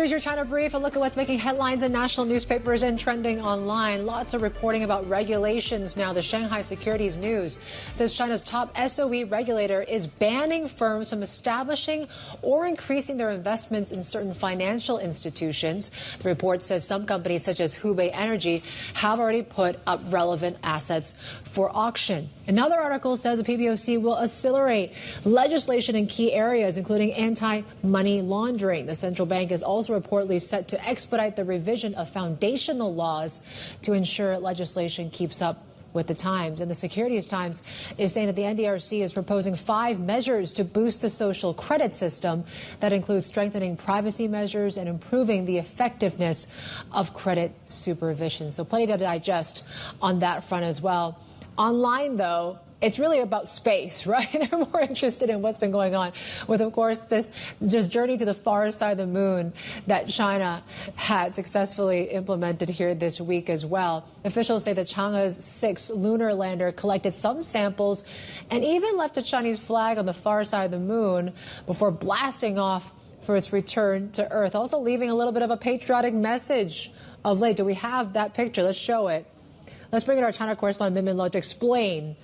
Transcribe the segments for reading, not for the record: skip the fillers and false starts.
Here's your China Brief, a look at what's making headlines in national newspapers and trending online. Lots of reporting about regulations now. The Shanghai Securities News says China's top SOE regulator is banning firms from establishing or increasing their investments in certain financial institutions. The report says some companies, such as Hubei Energy, have already put up relevant assets for auction. Another article says the PBOC will accelerate legislation in key areas, including anti-money laundering. The central bank is also reportedly set to expedite the revision of foundational laws to ensure legislation keeps up with the times. And the Securities Times is saying that the NDRC is proposing 5 measures to boost the social credit system that includes strengthening privacy measures and improving the effectiveness of credit supervision. So plenty to digest on that front as well. Online, though, it's really about space, right? They're more interested in what's been going on with, of course, this just journey to the far side of the moon that China had successfully implemented here this week as well. Officials say that China's 6th lunar lander collected some samples and even left a Chinese flag on the far side of the moon before blasting off for its return to Earth, also leaving a little bit of a patriotic message of late. Do we have that picture? Let's show it. Let's bring in our China correspondent, Min Min Lo, to explain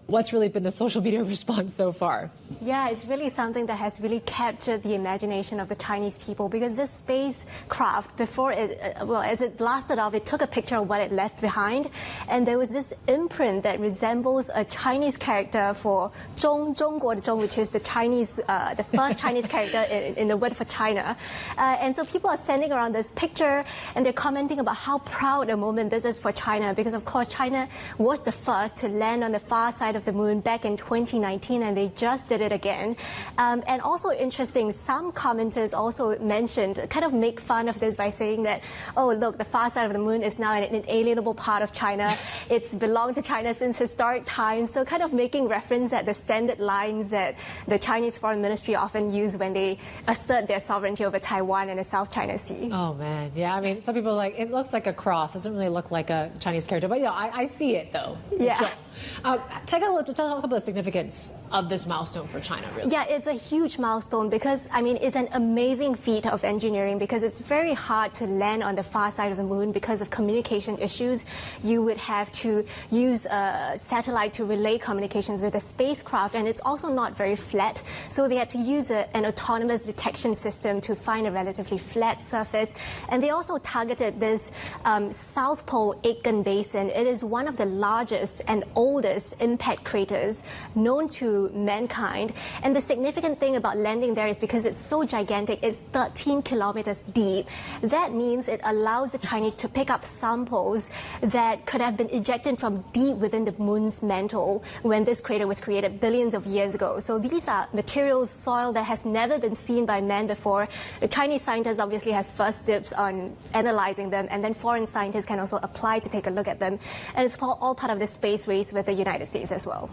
what's really been the social media response so far. Yeah, it's really something that has really captured the imagination of the Chinese people, because this spacecraft, before it, as it blasted off, it took a picture of what it left behind, and there was this imprint that resembles a Chinese character for 中国的中, which is the Chinese, the first Chinese character in the word for China. And so people are sending around this picture, and they're commenting about how proud a moment this is for China, because of course China was the first to land on the far side of the moon back in 2019, and they just did it again. And also interesting, some commenters also mentioned, kind of make fun of this by saying that, oh, look, the far side of the moon is now an inalienable part of China. It's belonged to China since historic times. So kind of making reference at the standard lines that the Chinese Foreign Ministry often use when they assert their sovereignty over Taiwan and the South China Sea. Oh, man. Yeah, I mean, some people are like, it looks like a cross. It doesn't really look like a Chinese character. But, yeah, I see it, though. Yeah. Take a look to tell about the significance of this milestone for China, really. Yeah, it's a huge milestone because, I mean, it's an amazing feat of engineering, because it's very hard to land on the far side of the moon because of communication issues. You would have to use a satellite to relay communications with a spacecraft, and it's also not very flat. So they had to use an autonomous detection system to find a relatively flat surface. And they also targeted this South Pole Aitken Basin. It is one of the largest and oldest impact craters known to mankind. And the significant thing about landing there is because it's so gigantic, it's 13 kilometers deep. That means it allows the Chinese to pick up samples that could have been ejected from deep within the moon's mantle when this crater was created billions of years ago. So these are materials, soil that has never been seen by man before. The Chinese scientists obviously have first dibs on analyzing them, and then foreign scientists can also apply to take a look at them. And it's all part of the space race with the United States as well.